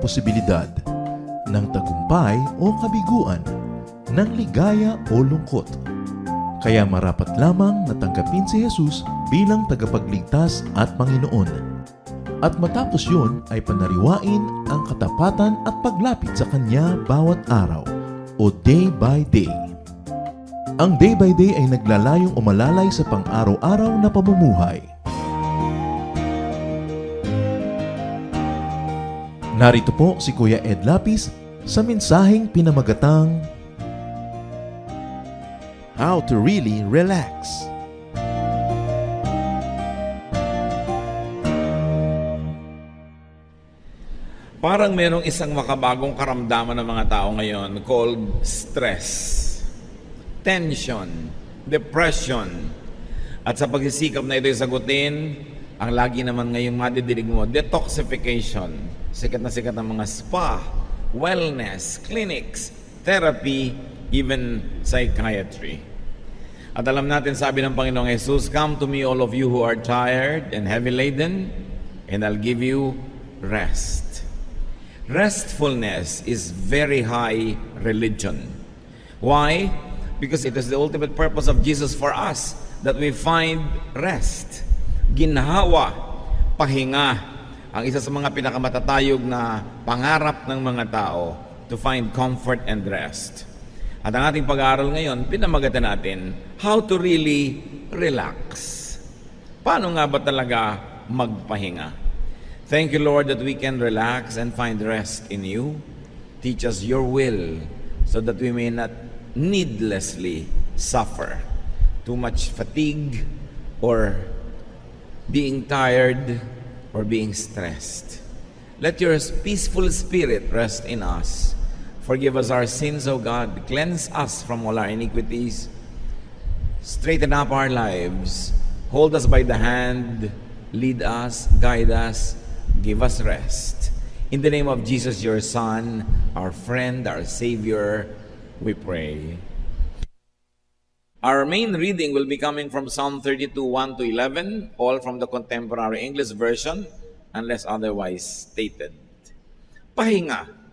posibilidad ng tagumpay o kabiguan, ng ligaya o lungkot. Kaya marapat lamang na tanggapin si Jesus bilang tagapagligtas at Panginoon. At matapos yun ay panariwain ang katapatan at paglapit sa Kanya bawat araw o day by day. Ang day by day ay naglalayong umalalay sa pang-araw-araw na pamumuhay. Narito po si Kuya Ed Lapis sa mensaheng pinamagatang How to Really Relax. Parang merong isang makabagong karamdaman ng mga tao ngayon called stress, tension, depression. At sa pagsisikap na ito'y sagutin, ang lagi naman ngayong madidinig mo, detoxification. Sikat na sikat ang mga spa, wellness, clinics, therapy, even psychiatry. At alam natin, sabi ng Panginoong Jesus, "Come to me all of you who are tired and heavy laden, and I'll give you rest." Restfulness is very high religion. Why? Because it is the ultimate purpose of Jesus for us that we find rest. Ginhawa, pahinga, ang isa sa mga pinakamatatayog na pangarap ng mga tao to find comfort and rest. At ang ating pag-aaral ngayon, pinamagatan natin how to really relax. Paano nga ba talaga magpahinga? Thank you, Lord, that we can relax and find rest in you. Teach us your will so that we may not needlessly suffer too much fatigue or being tired or being stressed. Let your peaceful spirit rest in us. Forgive us our sins, O God. Cleanse us from all our iniquities. Straighten up our lives. Hold us by the hand. Lead us, guide us. Give us rest. In the name of Jesus, your Son, our friend, our Savior, we pray. Our main reading will be coming from Psalm 32, 1 to 11, all from the Contemporary English Version, unless otherwise stated. Pahinga.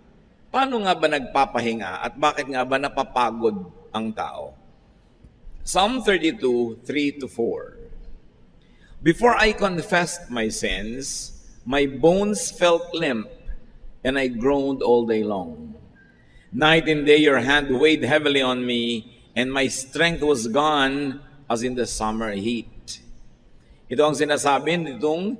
Paano nga ba nagpapahinga at bakit nga ba napapagod ang tao? Psalm 32, 3 to 4. Before I confessed my sins, my bones felt limp, and I groaned all day long. Night and day your hand weighed heavily on me, and my strength was gone as in the summer heat. Ito ang sinasabi nitong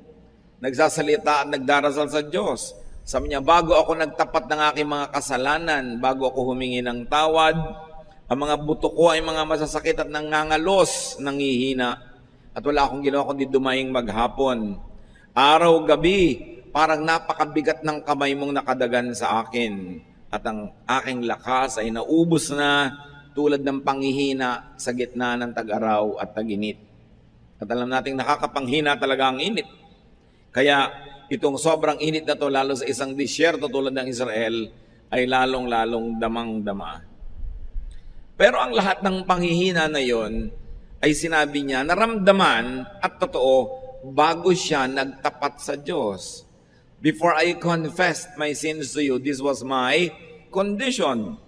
nagsasalita at nagdarasal sa Diyos. Sabi niya, bago ako nagtapat ng aking mga kasalanan, bago ako humingi ng tawad, ang mga buto ko ay mga masasakit at nangangalos, nangihina, at wala akong ginawa kundi dumaing maghapon. Araw-gabi, parang napakabigat ng kamay mong nakadagan sa akin, at ang aking lakas ay naubos na tulad ng panghihina sa gitna ng tag-araw at tag-init. At alam nating nakakapanghina talaga ang init. Kaya itong sobrang init na to, lalo sa isang disyerto tulad ng Israel, ay lalong-lalong damang-dama. Pero ang lahat ng panghihina na yon ay sinabi niya, naramdaman at totoo, bago siya nagtapat sa Diyos. Before I confessed my sins to you, this was my condition.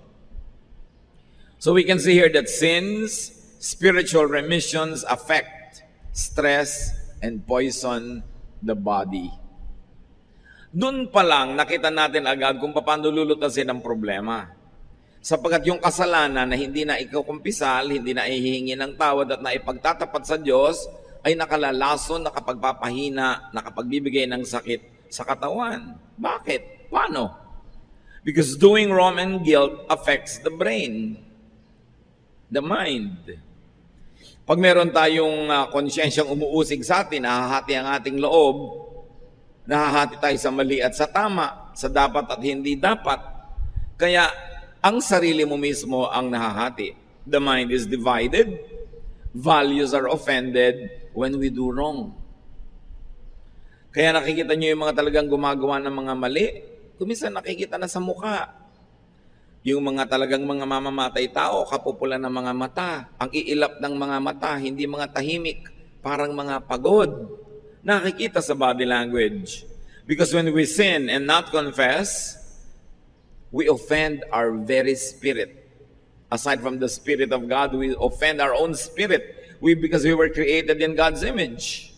So we can see here that sins, spiritual remissions affect stress and poison the body. Doon pa lang nakita natin agad kung paano lulutasin ang problema. Sapagkat yung kasalanan na hindi na ikaw kumpisal, hindi na ihihingi ng tawad at naipagtatapat sa Diyos, ay nakalalason, nakapagpapahina, nakapagbibigay ng sakit sa katawan. Bakit? Paano? Because doing wrong and guilt affects the brain, the mind. Pag meron tayong konsyensyang umuusig sa atin, nahahati ang ating loob, nahahati tayo sa mali at sa tama, sa dapat at hindi dapat. Kaya ang sarili mo mismo ang nahahati. The mind is divided, values are offended when we do wrong. Kaya nakikita nyo yung mga talagang gumagawa ng mga mali, kuminsan nakikita na sa mukha. Yung mga talagang mga mamamatay tao, kapupulan ng mga mata, ang iilap ng mga mata, hindi mga tahimik, parang mga pagod. Nakikita sa body language. Because when we sin and not confess, we offend our very spirit. Aside from the Spirit of God, we offend our own spirit. Because we were created in God's image.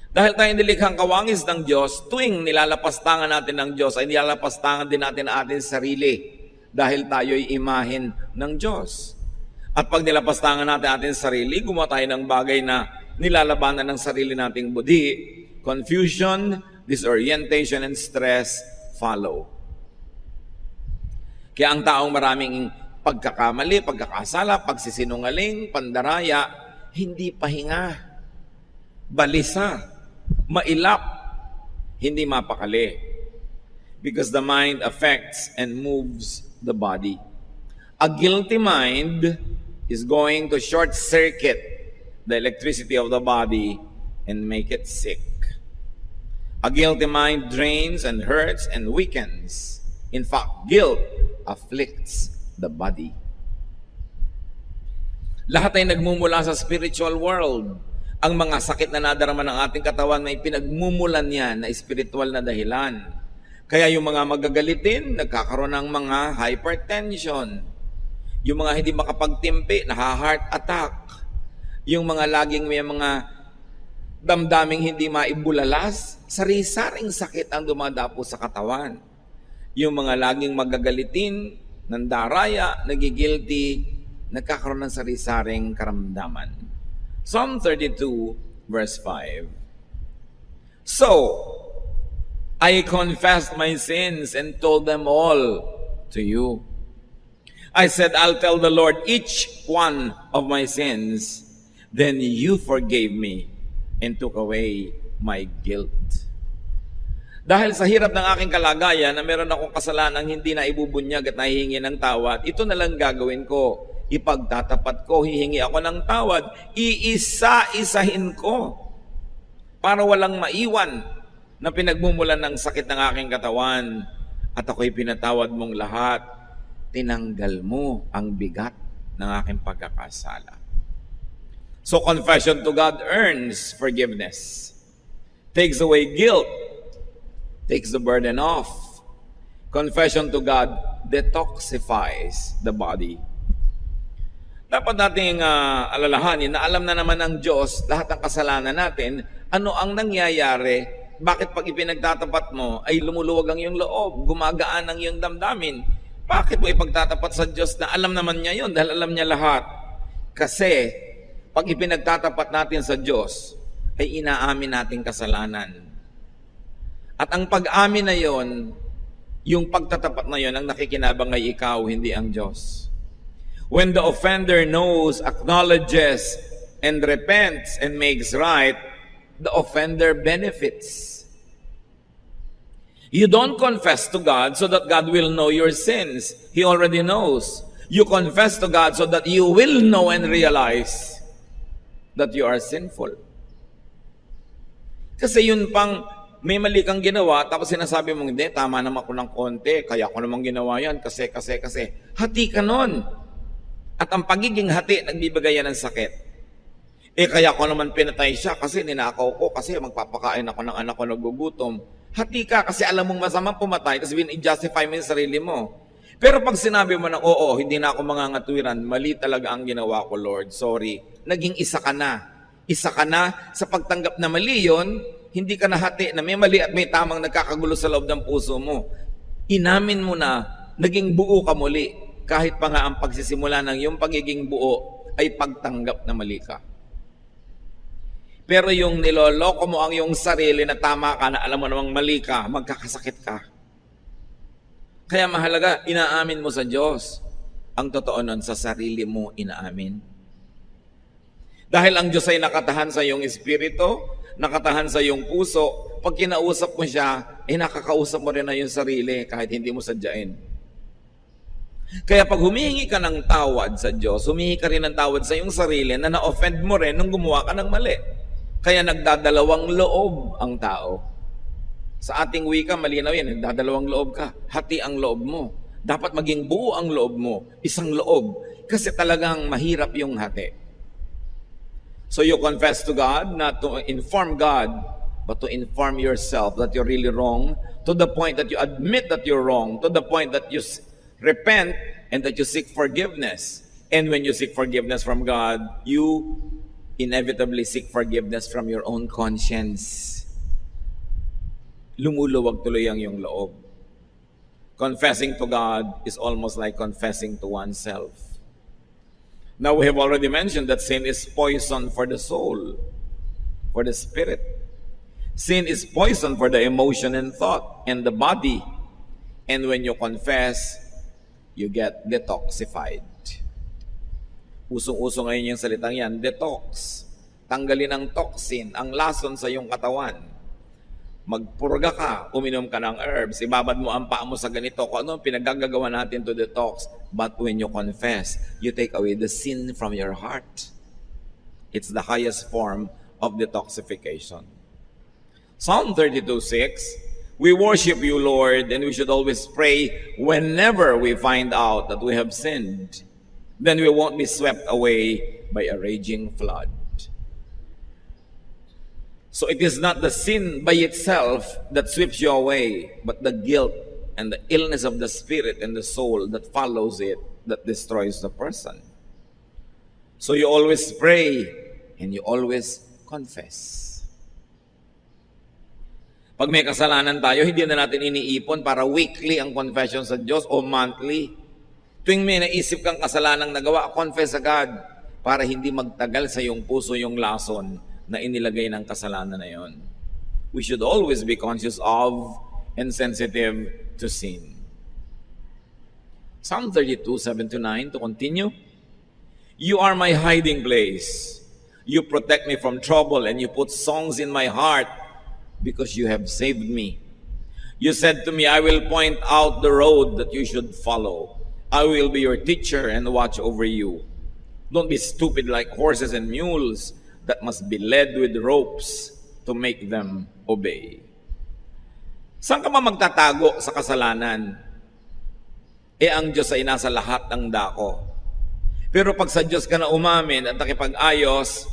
Dahil tayo nilikhang kawangis ng Diyos, tuwing nilalapastangan natin ng Diyos, ay nilalapastangan din natin ang ating sarili. Dahil tayo'y imahin ng Diyos. At pag nilapastangan natin ating sarili, gumawa tayo ng bagay na nilalabanan ng sarili nating budi, confusion, disorientation, and stress follow. Kaya ang taong maraming pagkakamali, pagkakasala, pagsisinungaling, pandaraya, hindi pahinga, balisa, mailap, hindi mapakali. Because the mind affects and moves the body. A guilty mind is going to short-circuit the electricity of the body and make it sick. A guilty mind drains and hurts and weakens. In fact, guilt afflicts the body. Lahat ay nagmumula sa spiritual world. Ang mga sakit na nadarama ng ating katawan may pinagmumulan yan na spiritual na dahilan. Kaya yung mga magagalitin, nagkakaroon ng mga hypertension. Yung mga hindi makapagtimpi, naha-heart attack. Yung mga laging may mga damdaming hindi maibulalas, sari-saring sakit ang dumadapo sa katawan. Yung mga laging magagalitin, nandaraya, nagigilty, nagkakaroon ng sari-saring karamdaman. Psalm 32, verse 5. So, I confessed my sins and told them all to you. I said, I'll tell the Lord each one of my sins. Then you forgave me and took away my guilt. Dahil sa hirap ng aking kalagayan na meron akong kasalanang hindi na ibubunyag at nahihingi ng tawad, ito na lang gagawin ko. Ipagtatapat ko, hihingi ako ng tawad, iisa-isahin ko para walang maiwan na pinagmumulan ng sakit ng aking katawan. At ako'y pinatawad mong lahat. Tinanggal mo ang bigat ng aking pagkakasala. So confession to God earns forgiveness, takes away guilt, takes the burden off. Confession to God detoxifies the body. Dapat nating alalahanin na alam na naman ng Diyos lahat ng kasalanan natin, ano ang nangyayari, bakit pag ipinagtatapat mo ay lumuluwag ang iyong loob, gumagaan ang iyong damdamin. Bakit mo ipagtatapat sa Diyos na alam naman niya yun dahil alam niya lahat? Kasi pag ipinagtatapat natin sa Diyos, ay inaamin natin kasalanan. At ang pag-amin na yon, yung pagtatapat na yon, ang nakikinabang ay ikaw, hindi ang Diyos. When the offender knows, acknowledges, and repents and makes right, the offender benefits. You don't confess to God so that God will know your sins. He already knows. You confess to God so that you will know and realize that you are sinful. Kasi yun pang may mali kang ginawa, tapos sinasabi mong, hindi, tama naman ako ng konti, kaya ako naman ginawa yan, kasi. Hati ka nun. At ang pagiging hati, nagbibigay yan ng sakit. Kaya ako naman pinatay siya, kasi ninakaw ko, kasi magpapakain ako ng anak ko nagugutom. Hati ka, kasi alam mong masamang pumatay, kasi i-justify mo yung sarili mo. Pero pag sinabi mo na, oo, hindi na ako mangangatwiran, mali talaga ang ginawa ko, Lord, sorry. Naging isa ka na. Isa ka na sa pagtanggap na mali yon, hindi ka nahati na may mali at may tamang nagkakagulo sa loob ng puso mo. Inamin mo na, naging buo ka muli. Kahit pa nga ang pagsisimula ng iyong pagiging buo ay pagtanggap na mali ka. Pero yung niloloko mo ang iyong sarili na tama ka, na alam mo namang mali ka, magkakasakit ka. Kaya mahalaga, inaamin mo sa Diyos. Ang totoo nun, sa sarili mo inaamin. Dahil ang Diyos ay nakatahan sa iyong espiritu, nakatahan sa iyong puso, pag kinausap mo siya, nakakausap mo rin na yung sarili kahit hindi mo sadyain. Kaya pag humihingi ka ng tawad sa Diyos, humihingi ka rin ng tawad sa iyong sarili na na-offend mo rin nung gumawa ka ng mali. Kaya nagdadalawang loob ang tao. Sa ating wika, malinaw yan, nagdadalawang loob ka. Hati ang loob mo. Dapat maging buo ang loob mo. Isang loob. Kasi talagang mahirap yung hati. So you confess to God, not to inform God, but but to inform yourself that you're really wrong, to the point that you admit that you're wrong, to the point that you repent and that you seek forgiveness. And when you seek forgiveness from God, you inevitably seek forgiveness from your own conscience. Lumuluwag tuloy ang iyong loob. Confessing to God is almost like confessing to oneself. Now, we have already mentioned that sin is poison for the soul, for the spirit. Sin is poison for the emotion and thought and the body. And when you confess, you get detoxified. Usong-uso ngayon yung salitang yan, detox. Tanggalin ang toxin, ang lason sa iyong katawan. Magpurga ka, uminom ka ng herbs, ibabad mo ang paa mo sa ganito, kung ano ang pinagagagawa natin to detox. But when you confess, you take away the sin from your heart. It's the highest form of detoxification. Psalm 32:6, we worship you, Lord, and we should always pray whenever we find out that we have sinned. Then we won't be swept away by a raging flood. So it is not the sin by itself that sweeps you away, but the guilt and the illness of the spirit and the soul that follows it that destroys the person. So you always pray and you always confess. Pag may kasalanan tayo, hindi na natin iniipon para weekly ang confession sa Diyos o monthly. Tuwing may naisip kang kasalanang nagawa, confess agad para hindi magtagal sa iyong puso yung lason na inilagay ng kasalanan na yon. We should always be conscious of and sensitive to sin. Psalm 32:7-9, to continue. You are my hiding place. You protect me from trouble and you put songs in my heart because you have saved me. You said to me, I will point out the road that you should follow. I will be your teacher and watch over you. Don't be stupid like horses and mules that must be led with ropes to make them obey. Saan ka ba magtatago sa kasalanan? Ang Diyos ay nasa lahat ng dako. Pero pag sa Diyos ka na umamin at nakipag-ayos,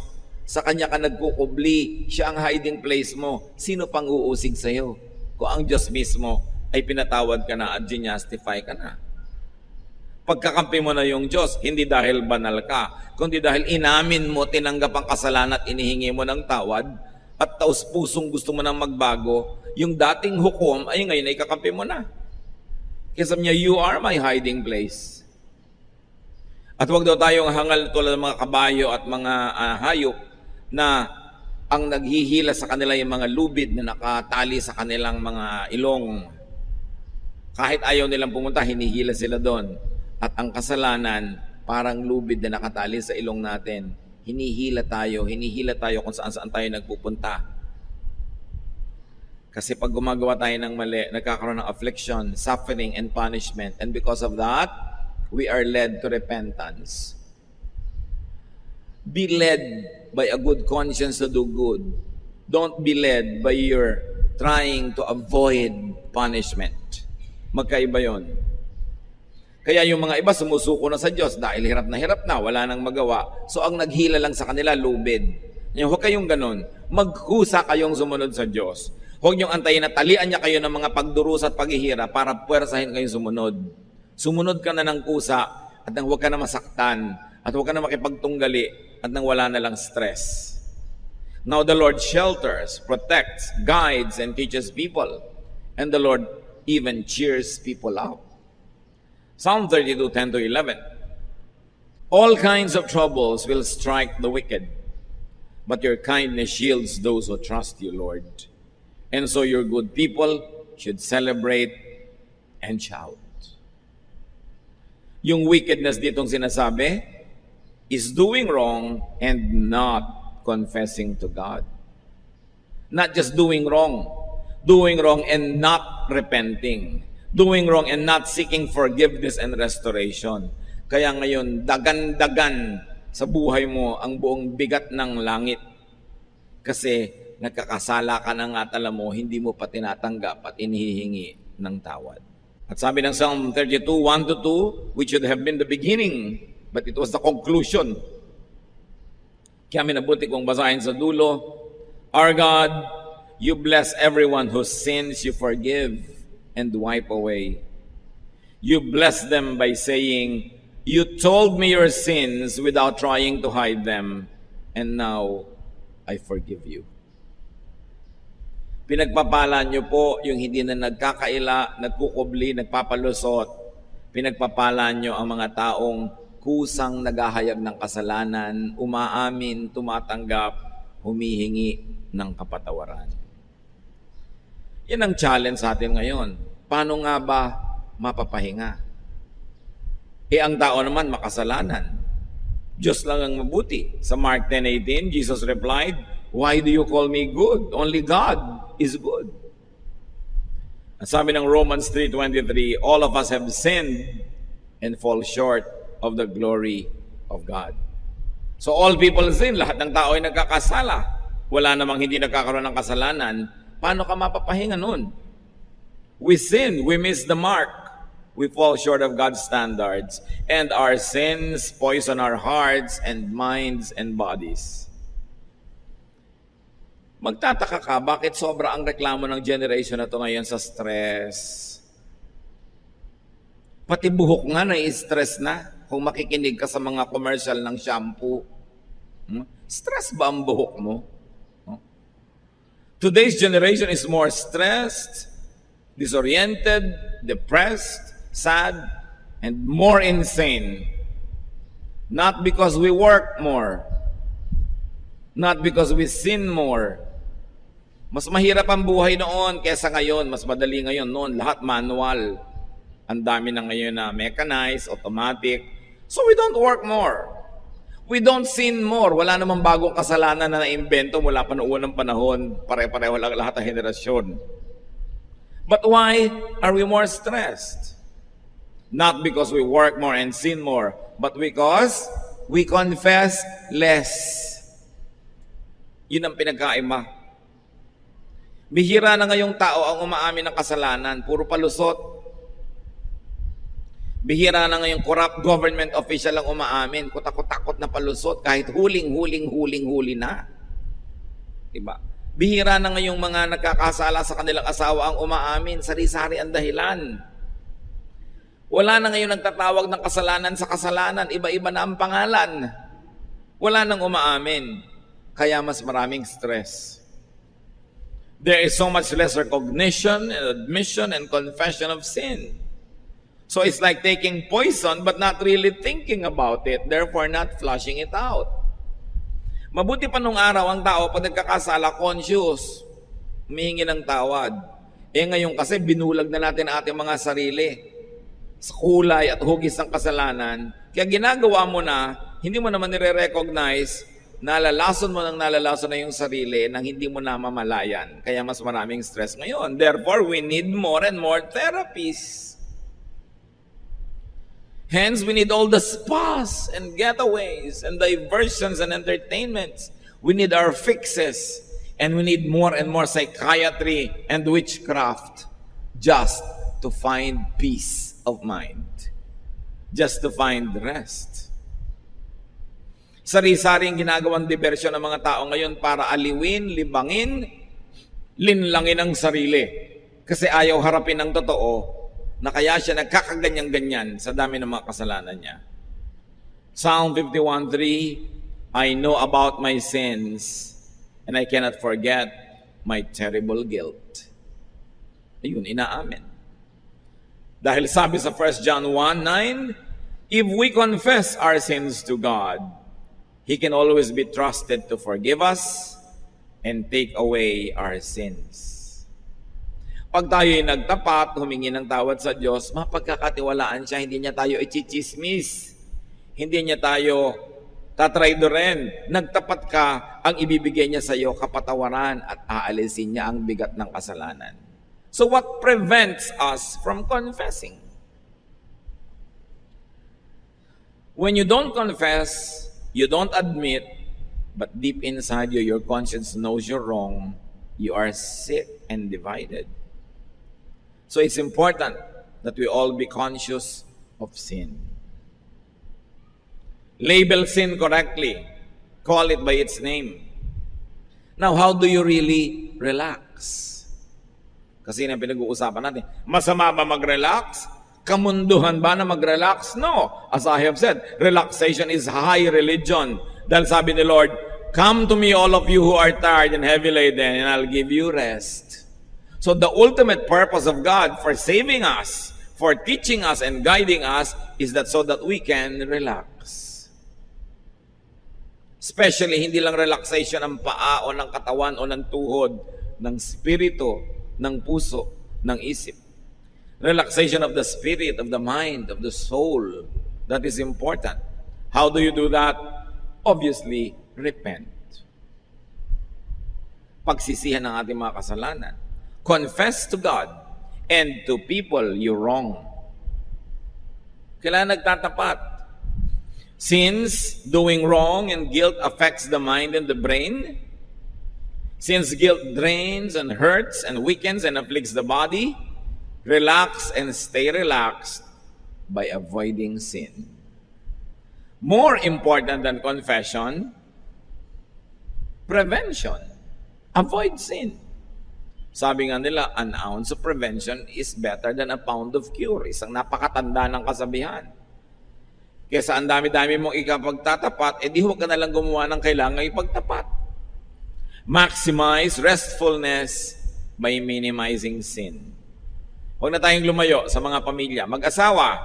sa Kanya ka nagkukubli, siya ang hiding place mo. Sino pang uusig sa'yo? Kung ang Diyos mismo ay pinatawad ka na at ginastify ka na. Pagkakampi mo na yung Diyos, hindi dahil banal ka, kundi dahil inamin mo, tinanggap ang kasalanan at inihingi mo ng tawad, at taus-pusong gusto mo nang magbago, yung dating hukom ay ngayon ay kakampi mo na. Kaya sabi niya, you are my hiding place. At huwag daw tayong hangal tulad ng mga kabayo at mga hayop na ang naghihila sa kanila yung mga lubid na nakatali sa kanilang mga ilong. Kahit ayaw nilang pumunta, hinihila sila doon. At ang kasalanan, parang lubid na nakatali sa ilong natin. Hinihila tayo kung saan-saan tayo nagpupunta. Kasi pag gumagawa tayo ng mali, nagkakaroon ng affliction, suffering, and punishment. And because of that, we are led to repentance. Be led by a good conscience to do good. Don't be led by your trying to avoid punishment. Magkaiba yon. Kaya yung mga iba sumusuko na sa Diyos dahil hirap na, wala nang magawa. So ang naghila lang sa kanila, lubid. Huwag kayong ganun. Maghusa kayong sumunod sa Diyos. Huwag niyong antayin na talian niya kayo ng mga pagdurusa at paghihirap para puwersahin kayong sumunod. Sumunod ka na ng kusa at nang huwag ka na masaktan at huwag ka na makipagtunggali at nang wala na lang stress. Now the Lord shelters, protects, guides, and teaches people. And the Lord even cheers people up. Psalm 32:10-11. All kinds of troubles will strike the wicked, but your kindness shields those who trust you, Lord. And so your good people should celebrate and shout. Yung wickedness ditong sinasabi is doing wrong and not confessing to God. Not just doing wrong and not repenting. Doing wrong and not seeking forgiveness and restoration. Kaya ngayon, dagan-dagan sa buhay mo ang buong bigat ng langit. Kasi nagkakasala ka na nga, alam mo, hindi mo pa tinatanggap at inihihingi ng tawad. At sabi ng Psalm 32:1-2, which should have been the beginning, but it was the conclusion. Kaya minabuti kong basahin sa dulo, Our God, You bless everyone whose sins you forgive and wipe away. You bless them by saying, "You told me your sins without trying to hide them, and now I forgive you." Pinagpapala niyo po yung hindi na nagkakaila, nagkukubli, nagpapalusot. Pinagpapala niyo ang mga taong kusang naghahayag ng kasalanan, umaamin, tumatanggap, humihingi ng kapatawaran. Yan ang challenge sa atin ngayon. Paano nga ba mapapahinga? Ang tao naman makasalanan. Diyos lang ang mabuti. Sa Mark 10:18, Jesus replied, "Why do you call me good? Only God is good." At sabi ng Romans 3:23, all of us have sinned and fall short of the glory of God. So all people sin, lahat ng tao ay nagkakasala. Wala namang hindi nagkakaroon ng kasalanan. Paano ka mapapahinga nun? We sin, we miss the mark. We fall short of God's standards. And our sins poison our hearts and minds and bodies. Magtataka ka, bakit sobra ang reklamo ng generation na to ngayon sa stress? Pati buhok nga na-stress na kung makikinig ka sa mga commercial ng shampoo. Stress ba ang buhok mo? Today's generation is more stressed, disoriented, depressed, sad, and more insane. Not because we work more, not because we sin more. Mas mahirap ang buhay noon kaysa ngayon, mas madali ngayon. Noon, lahat manual. Ang dami na ngayon na mechanized, automatic. So we don't work more. We don't sin more. Wala namang bagong kasalanan na naimbento mula pa noon ng panahon. Pare-pareho lang lahat ng henerasyon. But why are we more stressed? Not because we work more and sin more, but because we confess less. Yun ang pinagkaiba. Bihira na ngayong tao ang umaamin ng kasalanan. Puro palusot. Bihira na ngayong corrupt government official ang umaamin. Kutakot-takot na palusot kahit huling na. Diba? Bihira na ngayong mga nagkakasala sa kanilang asawa ang umaamin. Sari-sari ang dahilan. Wala na ngayon nagtatawag ng kasalanan sa kasalanan. Iba-iba na ang pangalan. Wala nang umaamin. Kaya mas maraming stress. There is so much less recognition and admission and confession of sin. So it's like taking poison but not really thinking about it, therefore not flushing it out. Mabuti pa nung araw ang tao pag nagkakasala, conscious, humihingi ng tawad. Ngayon kasi binulag na natin ang ating mga sarili sa kulay at hugis ng kasalanan. Kaya ginagawa mo na, hindi mo naman nire-recognize, nalalason mo na yung sarili nang hindi mo na mamalayan. Kaya mas maraming stress ngayon. Therefore, we need more and more therapies. Hence, we need all the spas and getaways and diversions and entertainments. We need our fixes. And we need more and more psychiatry and witchcraft just to find peace of mind. Just to find rest. Sari-saring ginagawang diversyon ng mga tao ngayon para aliwin, libangin, linlangin ang sarili. Kasi ayaw harapin ang totoo na kaya siya nagkakaganyan-ganyan sa dami ng mga kasalanan niya. Psalm 51:3, I know about my sins and I cannot forget my terrible guilt. Ayun, inaamin. Dahil sabi sa 1 John 1:9, if we confess our sins to God, He can always be trusted to forgive us and take away our sins. Pag tayo ay nagtapat, humingi ng tawad sa Diyos, mapagkakatiwalaan siya, hindi niya tayo itsichismis. Hindi niya tayo tatraidoren. Nagtapat ka, ang ibibigay niya sa iyo kapatawaran at aalisin niya ang bigat ng kasalanan. So what prevents us from confessing? When you don't confess, you don't admit, but deep inside you, your conscience knows you're wrong, you are sick and divided. So it's important that we all be conscious of sin. Label sin correctly. Call it by its name. Now, how do you really relax? Kasi yun ang pinag-uusapan natin. Masama ba mag-relax? Kamunduhan ba na mag-relax? No. As I have said, relaxation is high religion. Dahil sabi ni Lord, "Come to me all of you who are tired and heavy laden, and I'll give you rest." So the ultimate purpose of God for saving us, for teaching us and guiding us, is that so that we can relax. Especially, hindi lang relaxation ng paa o ng katawan o ng tuhod, ng spirito, ng puso, ng isip. Relaxation of the spirit, of the mind, of the soul. That is important. How do you do that? Obviously, repent. Pagsisihan ng ating mga kasalanan. Confess to God and to people you wrong. Kailangan nagtatapat. Since doing wrong and guilt affects the mind and the brain, since guilt drains and hurts and weakens and afflicts the body, relax and stay relaxed by avoiding sin. More important than confession, prevention. Avoid sin. Sabi nga nila, an ounce of prevention is better than a pound of cure. Isang napakatanda ng kasabihan. Kesa ang dami-dami mong ikapagtatapat, di huwag ka nalang gumawa ng kailangan ipagtapat. Maximize restfulness by minimizing sin. Huwag na tayong lumayo sa mga pamilya. Mag-asawa,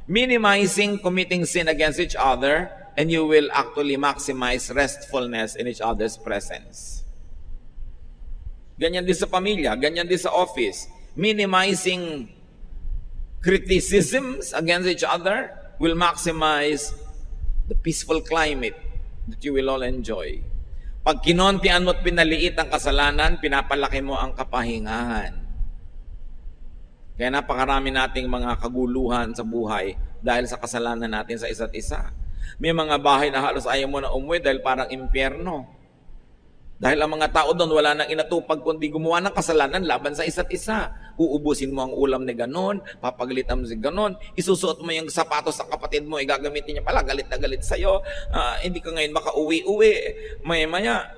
minimizing committing sin against each other, and you will actually maximize restfulness in each other's presence. Ganyan din sa pamilya, ganyan din sa office. Minimizing criticisms against each other will maximize the peaceful climate that you will all enjoy. Pag kinontian mo at pinaliit ang kasalanan, pinapalaki mo ang kapahingahan. Kaya napakarami nating mga kaguluhan sa buhay dahil sa kasalanan natin sa isa't isa. May mga bahay na halos ayaw mo na umuwi dahil parang impyerno. Dahil ang mga tao doon wala nang inatupag kundi gumawa ng kasalanan laban sa isa't isa. Uubusin mo ang ulam ni ganon, papagalitan mo si ganon, isusuot mo yung sapatos sa kapatid mo, igagamitin niya pala, galit na galit sa'yo, hindi ka ngayon makauwi-uwi, maya-maya,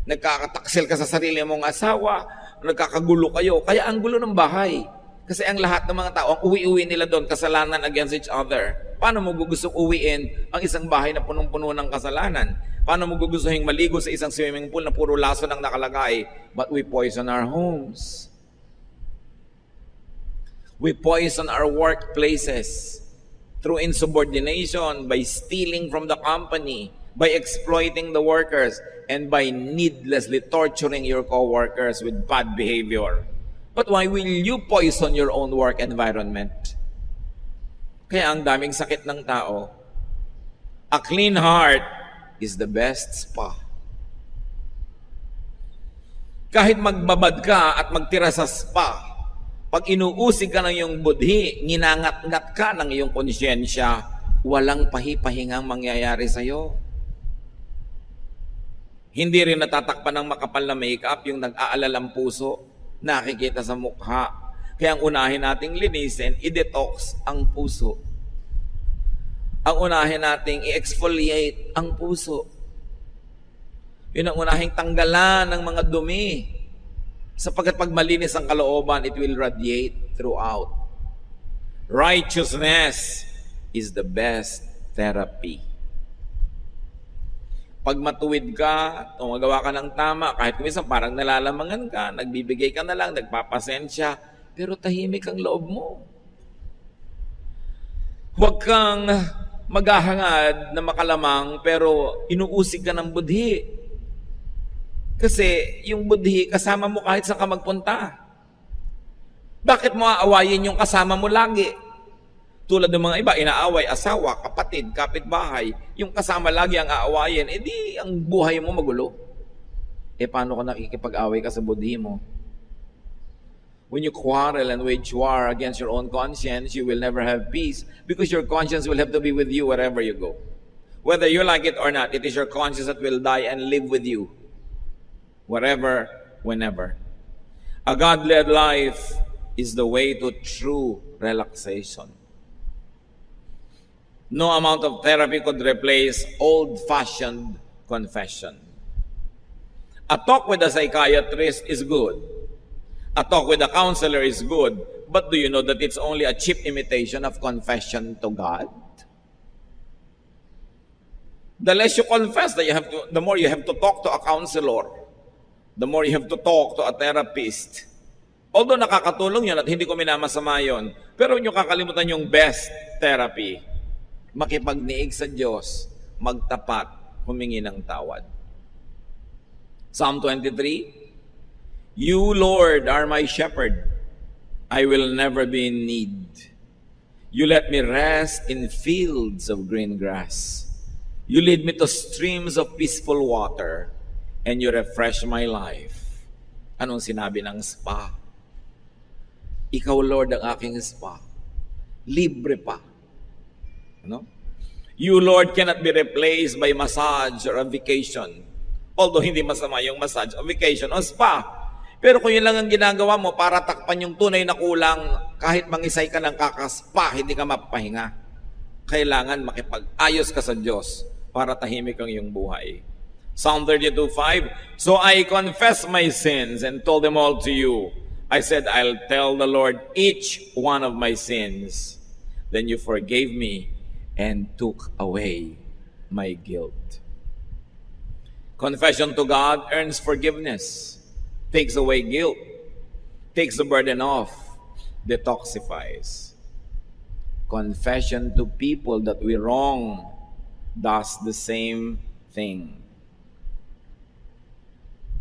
nagkakataksil ka sa sarili mong asawa, nagkakagulo kayo, kaya ang gulo ng bahay. Kasi ang lahat ng mga tao, ang uwi-uwi nila doon, kasalanan against each other. Paano mo gustong uwiin ang isang bahay na punong-puno ng kasalanan? Paano mo gugustuhin maligo sa isang swimming pool na puro laso ng nakalagay? But we poison our homes. We poison our workplaces through insubordination, by stealing from the company, by exploiting the workers, and by needlessly torturing your co-workers with bad behavior. But why will you poison your own work environment? Kaya ang daming sakit ng tao. A clean heart is the best spa. Kahit magbabad ka at magtira sa spa, pag inuusig ka ng iyong budhi, nginangat-ngat ka ng iyong konsyensya, walang pahipahingang mangyayari sa iyo. Hindi rin natatakpan ng makapal na makeup yung nag-aalalang puso, nakikita sa mukha. Kaya ang unahin nating linisin, i-detox ang puso. Ang unahin nating i-exfoliate ang puso. Yun ang unahing tanggalan ng mga dumi. Sapagkat pag malinis ang kalooban, it will radiate throughout. Righteousness is the best therapy. Pag matuwid ka, tumagawa ka ng tama, kahit minsan parang nalalamangan ka, nagbibigay ka na lang, nagpapasensya, pero tahimik ang loob mo. Huwag kang maghahangad na makalamang, pero inuusig ka ng budhi. Kasi yung budhi, kasama mo kahit saan ka magpunta. Bakit mo aawayin yung kasama mo lagi? Tulad ng mga iba, inaaway, asawa, kapatid, kapitbahay, yung kasama lagi ang aawayin, di ang buhay mo magulo. Paano ka nakikipag-away ka sa budhi mo? When you quarrel and wage war against your own conscience, you will never have peace because your conscience will have to be with you wherever you go. Whether you like it or not, it is your conscience that will die and live with you. Wherever, whenever. A God-led life is the way to true relaxation. No amount of therapy could replace old-fashioned confession. A talk with a psychiatrist is good. A talk with a counselor is good. But do you know that it's only a cheap imitation of confession to God? The less you confess, the more you have to talk to a counselor. The more you have to talk to a therapist. Although nakakatulong yun at hindi ko minamasama yun, pero nyo kakalimutan yung best therapy. Makipagniig sa Diyos, magtapat, humingi ng tawad. Psalm 23, You, Lord, are my shepherd. I will never be in need. You let me rest in fields of green grass. You lead me to streams of peaceful water, and you refresh my life. Anong sinabi ng spa? Ikaw, Lord, ang aking spa. Libre pa. Ano? You, Lord, cannot be replaced by massage or a vacation. Although hindi masama yung massage o vacation o spa. Pero kung yun lang ang ginagawa mo para takpan yung tunay na kulang, kahit mangisay ka ng kakaspa, hindi ka mapapahinga. Kailangan makipag-ayos ka sa Diyos para tahimik ang iyong buhay. Psalm 32:5, So I confess my sins and told them all to you. I said, I'll tell the Lord each one of my sins. Then you forgave me and took away my guilt. Confession to God earns forgiveness, takes away guilt, takes the burden off, detoxifies. Confession to people that we wrong does the same thing.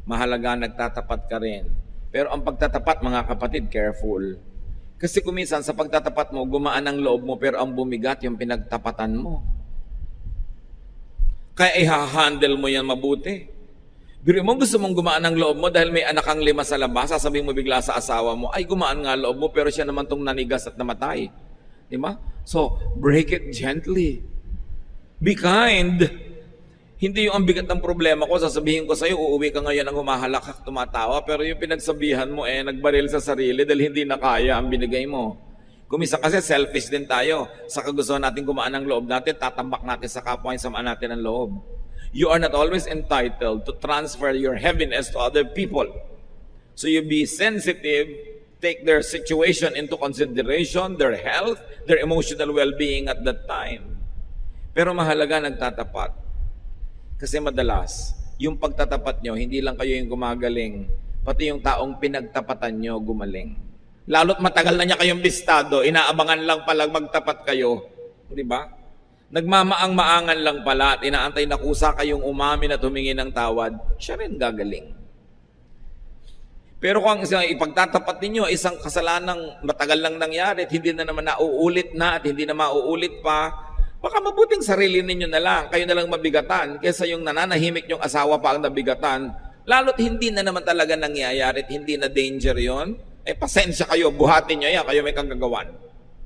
Mahalaga nagtatapat ka rin. Pero ang pagtatapat, mga kapatid, careful. Kasi kuminsan sa pagtatapat mo, gumaan ang loob mo, pero ang bumigat yung pinagtapatan mo. Kaya i-handle mo yan mabuti. Biro mo, gusto mong gumaan ang loob mo dahil may anak kang 5 sa labas, sasabihin mo bigla sa asawa mo, ay gumaan nga loob mo, pero siya naman tong nanigas at namatay. Di ba? So, break it gently. Be kind. Hindi yung ang bigat ng problema ko, sasabihin ko sa'yo, uuwi ka ngayon ng humahalakak, tumatawa, pero yung pinagsabihan mo, nagbaril sa sarili dahil hindi na kaya ang binigay mo. Kumisa kasi selfish din tayo. Sa kagustuhan natin gumaan ang loob natin, tatambak natin sa kapwa yung samaan natin ang loob. You are not always entitled to transfer your heaviness to other people. So you be sensitive, take their situation into consideration, their health, their emotional well-being at that time. Pero mahalaga nagtatapat. Kasi madalas, yung pagtatapat nyo, hindi lang kayo yung gumagaling, pati yung taong pinagtapatan nyo gumaling. Lalo't matagal na niya kayong listado, inaabangan lang pala magtapat kayo. Di ba? Nagmamaang-maangan lang pala at inaantay na kusa kayong umamin at humingi ng tawad, siya rin gagaling. Pero kung ipagtatapat ninyo, isang kasalanang matagal lang nangyari at hindi na naman nauulit na at hindi na mauulit pa, baka mabuting sarili ninyo na lang, kayo na lang mabigatan, kaysa yung nananahimik yung asawa pa ang nabigatan, lalo't hindi na naman talaga nangyayari at hindi na danger yon, pasensya kayo, buhatin nyo yan, kayo may kagagawan.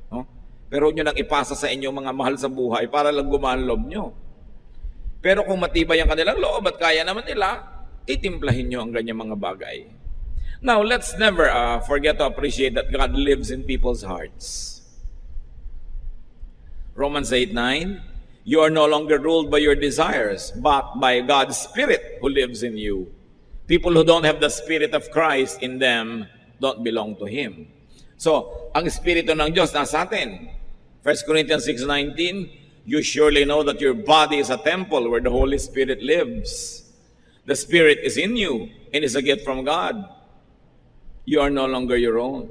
No? Pero nyo nang ipasa sa inyong mga mahal sa buhay para lang gumaan loob nyo. Pero kung matibay ang kanilang loob at kaya naman nila, titimplahin nyo ang ganyang mga bagay. Now, let's never forget to appreciate that God lives in people's hearts. Romans 8:9, You are no longer ruled by your desires, but by God's Spirit who lives in you. People who don't have the Spirit of Christ in them don't belong to Him. So, ang Espiritu ng Diyos nasa atin. 1 Corinthians 6:19, You surely know that your body is a temple where the Holy Spirit lives. The Spirit is in you and is a gift from God. You are no longer your own.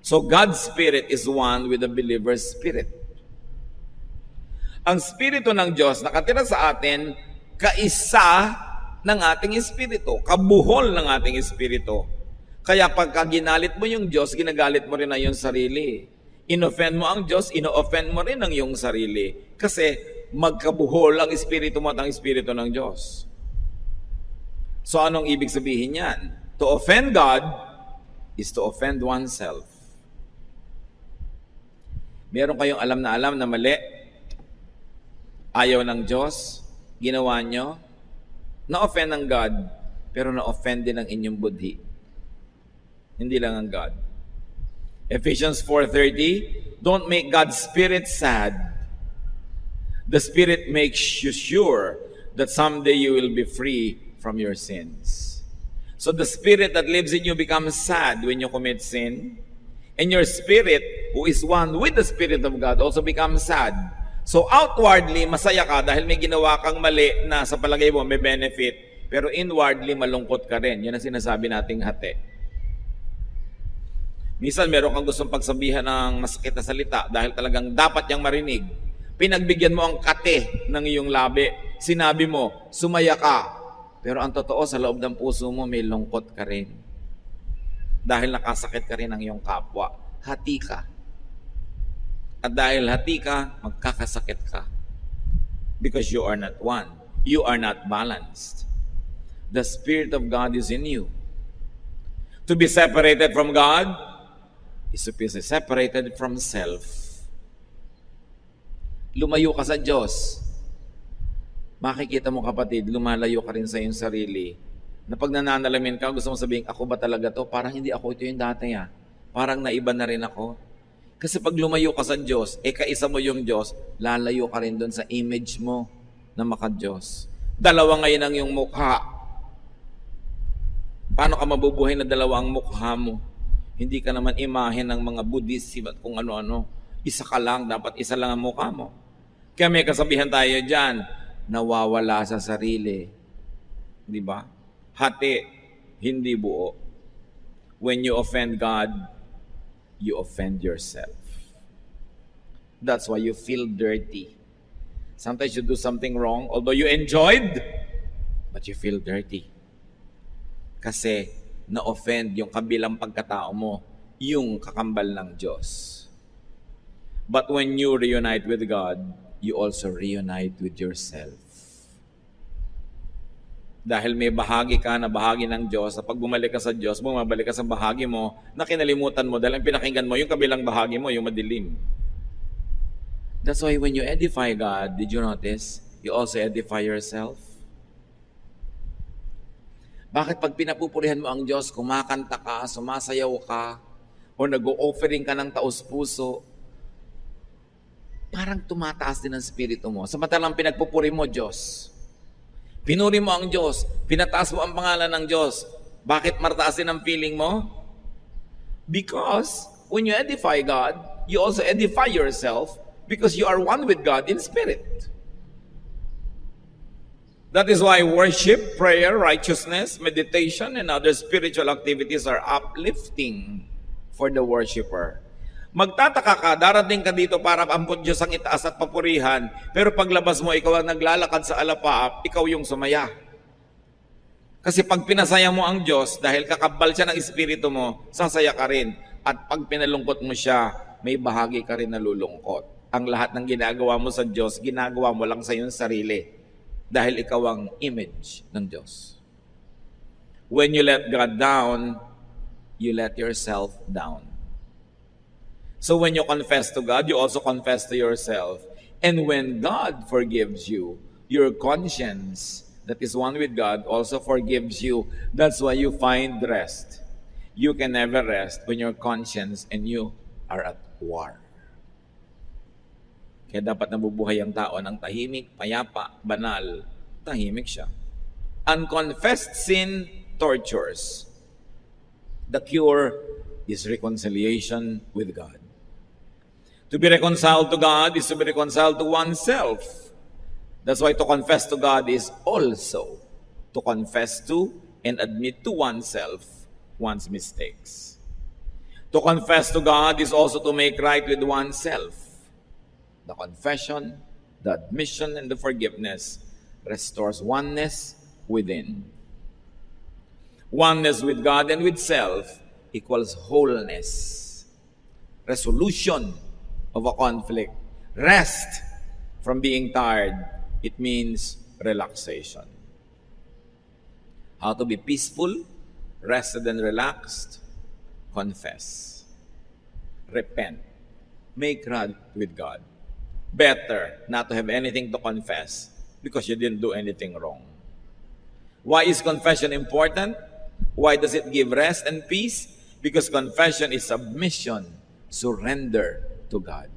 So, God's Spirit is one with the believer's spirit. Ang Espiritu ng Diyos nakatira sa atin, kaisa ng ating Espiritu, kabuhol ng ating Espiritu. Kaya pagka ginalit mo yung Diyos, ginagalit mo rin ang iyong sarili. Inoffend mo ang Diyos, ino-offend mo rin ang iyong sarili. Kasi magkabuhol ang Espiritu mo at ang Espiritu ng Diyos. So anong ibig sabihin yan? To offend God is to offend oneself. Meron kayong alam na mali, ayaw ng Diyos, ginawa nyo, na-offend ng God, pero na-offend din ang inyong budhi. Hindi lang ang God. Ephesians 4:30, Don't make God's Spirit sad. The Spirit makes you sure that someday you will be free from your sins. So the spirit that lives in you becomes sad when you commit sin. And your spirit, who is one with the Spirit of God, also becomes sad. So outwardly, masaya ka dahil may ginawa kang mali na sa palagay mo may benefit. Pero inwardly, malungkot ka rin. Yan ang sinasabi nating hati. Minsan, meron kang gustong pagsabihan ng masakit na salita dahil talagang dapat niyang marinig. Pinagbigyan mo ang kate ng iyong labi. Sinabi mo, sumaya ka. Pero ang totoo, sa loob ng puso mo, may lungkot ka rin. Dahil nakasakit ka rin ng iyong kapwa. Hati ka. At dahil hati ka, magkakasakit ka. Because you are not one. You are not balanced. The Spirit of God is in you. To be separated from God is to be separated from self. Lumayo ka sa Diyos. Makikita mo kapatid, lumalayo ka rin sa iyong sarili. Na pag nananalamin ka, gusto mo sabihin, ako ba talaga to? Parang hindi ako ito yung dati Parang naiba na rin ako. Kasi pag lumayo ka sa Diyos, kaisa mo yung Diyos, lalayo ka rin doon sa image mo na maka-Diyos. Dalawa ngayon ang iyong mukha. Paano ka mabubuhay na dalawa ang mukha mo? Hindi ka naman imahe ng mga Buddhism at kung ano-ano. Isa ka lang, dapat isa lang ang mukha mo. Kaya may kasabihan tayo dyan, nawawala sa sarili. Di ba? Hati, hindi buo. When you offend God, you offend yourself. That's why you feel dirty. Sometimes you do something wrong, although you enjoyed, but you feel dirty. Kasi na-offend yung kabilang pagkatao mo, yung kakambal ng Diyos. But when you reunite with God, you also reunite with yourself. Dahil may bahagi ka na bahagi ng Diyos, sa pag bumalik ka sa Diyos, bumabalik ka sa bahagi mo na kinalimutan mo dahil ang pinakinggan mo, yung kabilang bahagi mo, yung madilim. That's why when you edify God, did you notice? You also edify yourself. Bakit pag pinapupurihan mo ang Diyos, kumakanta ka, sumasayaw ka, o nag-o-offering ka ng taos-puso, parang tumataas din ang spirito mo. Samantalang pinagpupuri mo, Diyos. Pinuri mo ang Diyos. Pinataas mo ang pangalan ng Diyos. Bakit martaas din ang feeling mo? Because when you edify God, you also edify yourself because you are one with God in spirit. That is why worship, prayer, righteousness, meditation, and other spiritual activities are uplifting for the worshiper. Magtataka ka, darating ka dito para ampun Diyos ang itaas at papurihan, pero paglabas mo, ikaw ang naglalakad sa alapaap, ikaw yung sumaya. Kasi pag pinasaya mo ang Diyos, dahil kakabal siya ng espiritu mo, sasaya ka rin. At pag pinalungkot mo siya, may bahagi ka rin nalulungkot. Ang lahat ng ginagawa mo sa Diyos, ginagawa mo lang sa iyong sarili. Dahil ikaw ang image ng Diyos. When you let God down, you let yourself down. So when you confess to God, you also confess to yourself. And when God forgives you, your conscience that is one with God also forgives you. That's why you find rest. You can never rest when your conscience and you are at war. Kaya dapat nabubuhay ang tao ng tahimik, payapa, banal. Tahimik siya. Unconfessed sin tortures. The cure is reconciliation with God. To be reconciled to God is to be reconciled to oneself. That's why to confess to God is also to confess to and admit to oneself one's mistakes. To confess to God is also to make right with oneself. The confession, the admission, and the forgiveness restores oneness within. Oneness with God and with self equals wholeness. Resolution of a conflict. Rest from being tired. It means relaxation. How to be peaceful, rested and relaxed? Confess. Repent. Make right with God. Better not to have anything to confess because you didn't do anything wrong. Why is confession important? Why does it give rest and peace? Because confession is submission, surrender to God.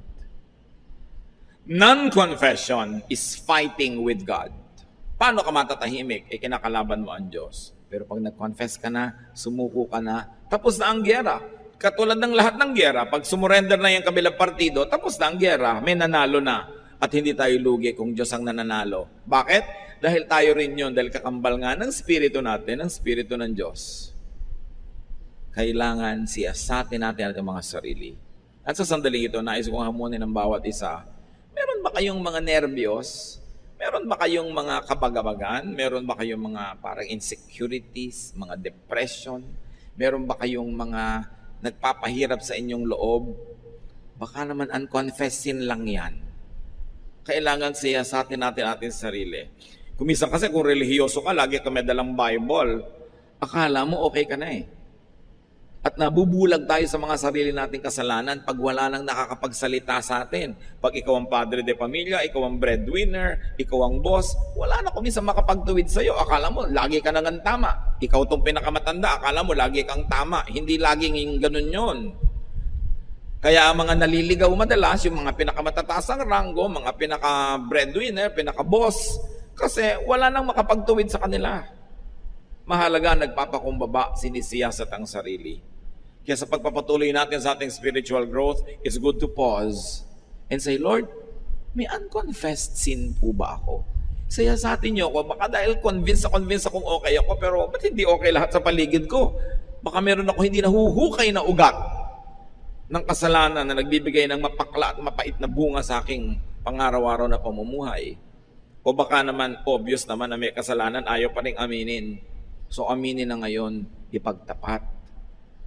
Non-confession is fighting with God. Paano ka matatahimik? Kinakalaban mo ang Diyos. Pero pag nag-confess ka na, sumuko ka na, tapos na ang gyera. Katulad ng lahat ng gyera, pag sumurrender na yung kabilang partido, tapos na ang gyera, may nanalo na. At hindi tayo lugi kung Diyos ang nananalo. Bakit? Dahil tayo rin yun, dahil kakambal nga ng spirito natin, ng spirito ng Diyos. Kailangan siyasatin natin ating mga sarili. At sa sandaling ito, nais kong hamunin ng bawat isa. Meron ba kayong mga nervyos? Meron ba kayong mga kabagabagan? Meron ba kayong mga parang insecurities, mga depression? Meron ba kayong mga nagpapahirap sa inyong loob? Baka naman unconfessed lang yan. Kailangan siyasatin natin ating sarili. Kuminsan kasi kung relihiyoso ka, lagi ka may dalang Bible, akala mo okay ka na eh. At nabubulag tayo sa mga sarili nating kasalanan pag wala nang nakakapagsalita sa atin. Pag ikaw ang padre de pamilya, ikaw ang breadwinner, ikaw ang boss, wala na kuminsan makapagtuwid sa'yo. Akala mo, lagi ka nang tama. Ikaw tong pinakamatanda, akala mo, lagi kang tama. Hindi laging ganun yon. Kaya ang mga naliligaw madalas, yung mga pinakamatataas ang ranggo, mga pinaka-breadwinner, pinaka-boss, kasi wala nang makapagtuwid sa kanila. Mahalaga, nagpapakumbaba, sinisiyasat ang sarili. Kaya sa pagpapatuloy natin sa ating spiritual growth, it's good to pause and say, Lord, may unconfessed sin po ba ako? Siyasatin niyo ako, baka dahil convinced akong okay ako, pero ba't hindi okay lahat sa paligid ko? Baka meron ako hindi nahuhukay na ugat ng kasalanan na nagbibigay ng mapakla at mapait na bunga sa aking pangaraw-araw na pamumuhay. O baka naman, obvious naman na may kasalanan, ayaw pa rin aminin. So aminin na ngayon, ipagtapat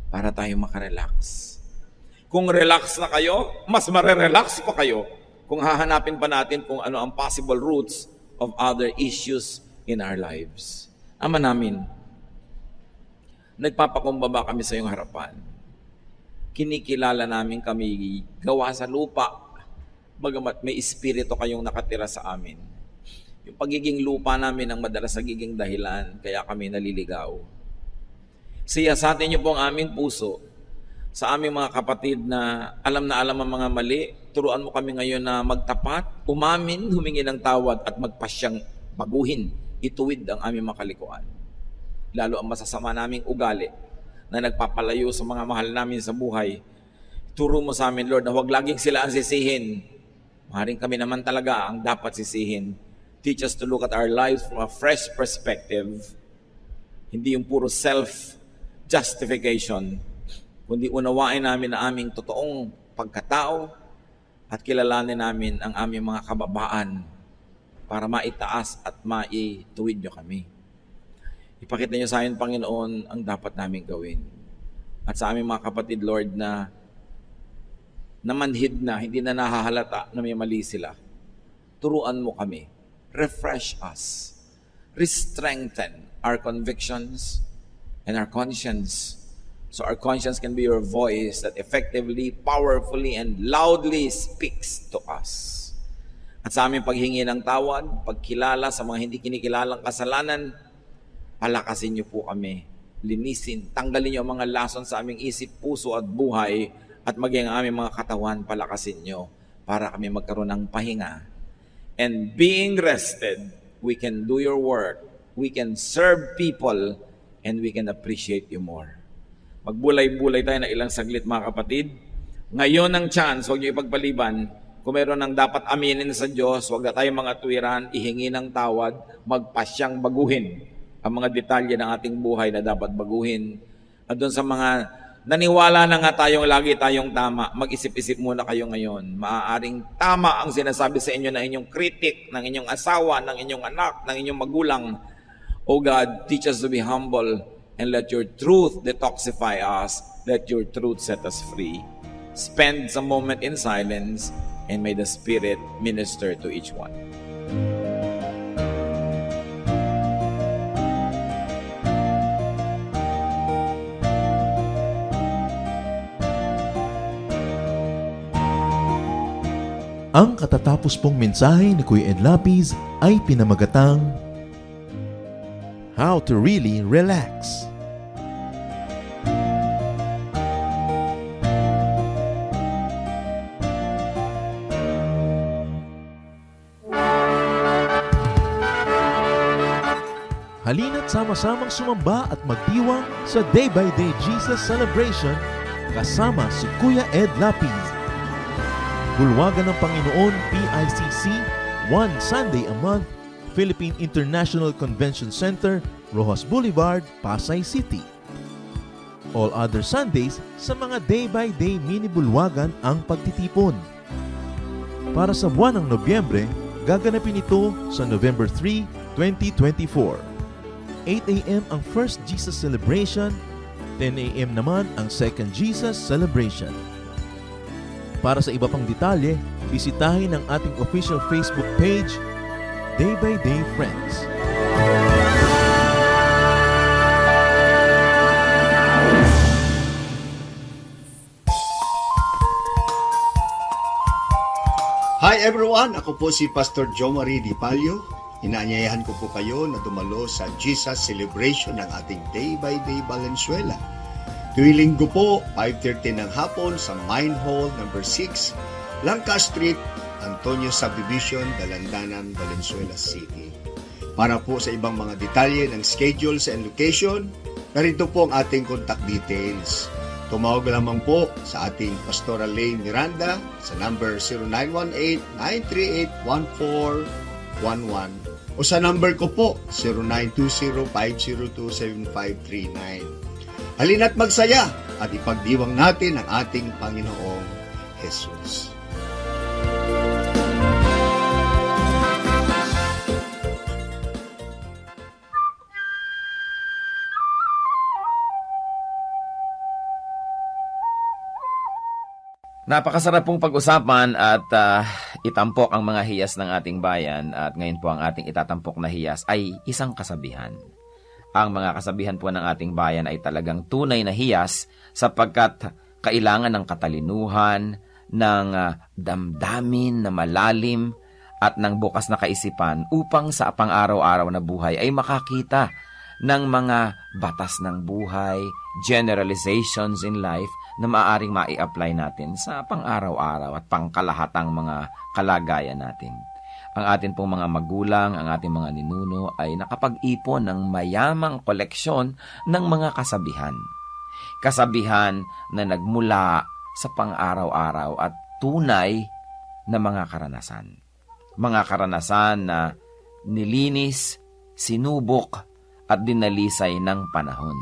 para tayo makarelax. Kung relax na kayo, mas marerelax pa kayo kung hahanapin pa natin kung ano ang possible roots of other issues in our lives. Ama namin, nagpapakumbaba kami sa iyong harapan. Kinikilala namin kami gawa sa lupa, bagamat may espiritu kayong nakatira sa amin. Yung pagiging lupa namin ang madalas nagiging dahilan, kaya kami naliligaw. Siyasatin niyo po ang aming puso sa aming mga kapatid na alam ang mga mali. Turuan mo kami ngayon na magtapat, umamin, humingi ng tawad at magpasyang baguhin, ituwid ang aming makalikuan. Lalo ang masasama naming ugali na nagpapalayo sa mga mahal namin sa buhay. Turo mo sa amin, Lord, na huwag laging sila ang sisihin. Maaaring kami naman talaga ang dapat sisihin. Teach us to look at our lives from a fresh perspective. Hindi yung puro self-justification, kundi unawain namin na aming totoong pagkatao at kilalanin namin ang aming mga kababaan para maitaas at maituwid nyo kami. Ipakita nyo sa amin, Panginoon, ang dapat namin gawin. At sa aming mga kapatid, Lord, na namanhid na, hindi na nahahalata na may mali sila. Turuan mo kami. Refresh us. Re-strengthen our convictions and our conscience. So our conscience can be your voice that effectively, powerfully, and loudly speaks to us. At sa aming paghingi ng tawad, pagkilala sa mga hindi kinikilalang kasalanan, palakasin niyo po kami. Linisin, tanggalin niyo ang mga lason sa aming isip, puso at buhay, at maging ang aming mga katawan, palakasin niyo para kami magkaroon ng pahinga. And being rested, we can do your work, we can serve people, and we can appreciate you more. Magbulay-bulay tayo na ilang saglit, mga kapatid. Ngayon ang chance, huwag niyo ipagpaliban. Kung meron ng dapat aminin sa Diyos, huwag na tayo mga tuwiran, ihingi ng tawad, magpasyang baguhin ang mga detalye ng ating buhay na dapat baguhin. At doon sa mga naniwala na nga lagi tayong tama, mag-isip-isip muna kayo ngayon. Maaaring tama ang sinasabi sa inyo ng inyong kritik, ng inyong asawa, ng inyong anak, ng inyong magulang. O God, teach us to be humble and let your truth detoxify us. Let your truth set us free. Spend some moment in silence and may the Spirit minister to each one. Ang katatapos pong mensahe ni Kuya Ed Lapiz ay pinamagatang How to Really Relax. Halina't sama-samang sumamba at magdiwang sa Day by Day Jesus Celebration kasama si Kuya Ed Lapiz. Bulwagan ng Panginoon PICC, one Sunday a month, Philippine International Convention Center, Rojas Boulevard, Pasay City. All other Sundays, sa mga day-by-day mini-bulwagan ang pagtitipon. Para sa buwan ng Nobyembre, gaganapin ito sa November 3, 2024. 8 a.m. ang First Jesus Celebration, 10 a.m. naman ang Second Jesus Celebration. Para sa iba pang detalye, bisitahin ang ating official Facebook page, Day by Day Friends. Hi everyone! Ako po si Pastor Joe Marie Di Palio. Inaanyayahan ko po kayo na dumalo sa Jesus Celebration ng ating Day by Day Valenzuela. Tuwing linggo po, 5:30 ng hapon sa Mine Hall No. 6, Langka Street, Antonio Subdivision, Dalandanan, Valenzuela City. Para po sa ibang mga detalye ng schedules and location, narito po ang ating contact details. Tumawag lamang po sa ating Pastoral Lane Miranda sa number 0918-938-1411 o sa number ko po 0920-502-7539. Halina't magsaya at ipagdiwang natin ang ating Panginoong Jesus. Napakasarap pong pag-usapan at itampok ang mga hiyas ng ating bayan at ngayon po ang ating itatampok na hiyas ay isang kasabihan. Ang mga kasabihan po ng ating bayan ay talagang tunay na hiyas sapagkat kailangan ng katalinuhan, ng damdamin na malalim at ng bukas na kaisipan upang sa pang-araw-araw na buhay ay makakita ng mga batas ng buhay, generalizations in life na maaaring mai-apply natin sa pang-araw-araw at pangkalahatang mga kalagayan natin. Ang atin pong mga magulang, ang ating mga ninuno ay nakapag-ipon ng mayamang koleksyon ng mga kasabihan. Kasabihan na nagmula sa pang-araw-araw at tunay na mga karanasan. Mga karanasan na nilinis, sinubok at dinalisay ng panahon.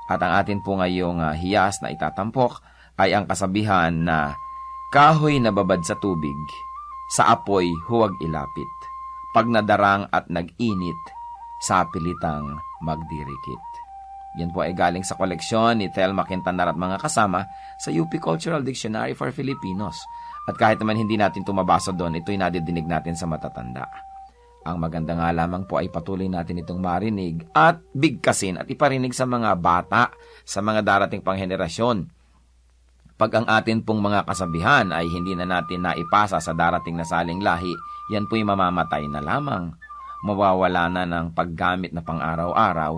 At ang atin po ngayong hiyas na itatampok ay ang kasabihan na kahoy na babad sa tubig, sa apoy huwag ilapit. Pag nadarang at nag-init, sa pilitang magdirikit. Yan po ay galing sa koleksyon ni Thelma Quintanar at mga kasama sa UP Cultural Dictionary for Filipinos. At kahit naman hindi natin tumabasa doon, ito'y nadidinig natin sa matatanda. Ang maganda nga lamang po ay patuloy natin itong marinig at bigkasin at iparinig sa mga bata, sa mga darating pang henerasyon. Pag ang atin pong mga kasabihan ay hindi na natin naipasa sa darating na saling lahi, yan po'y mamamatay na lamang. Mawawala na ng paggamit na pang-araw-araw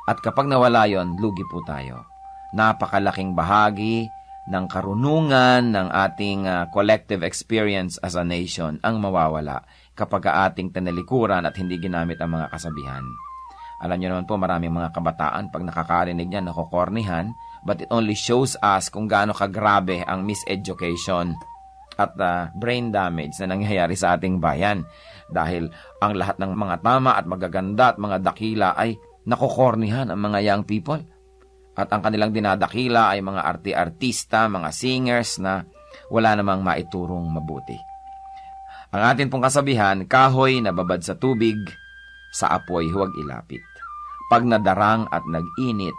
at kapag nawala yon, lugi po tayo. Napakalaking bahagi ng karunungan ng ating collective experience as a nation ang mawawala kapag ating tinalikuran at hindi ginamit ang mga kasabihan. Alam niyo naman po, maraming mga kabataan pag nakakarinig niyan, nakokornihan, but it only shows us kung gaano kagrabe ang miseducation at brain damage na nangyayari sa ating bayan. Dahil ang lahat ng mga tama at magaganda at mga dakila ay nakokornihan ang mga young people. At ang kanilang dinadakila ay mga artista, mga singers na wala namang maiturong mabuti. Ang atin pong kasabihan, kahoy na babad sa tubig, sa apoy huwag ilapit. Pag nadarang at nag-init,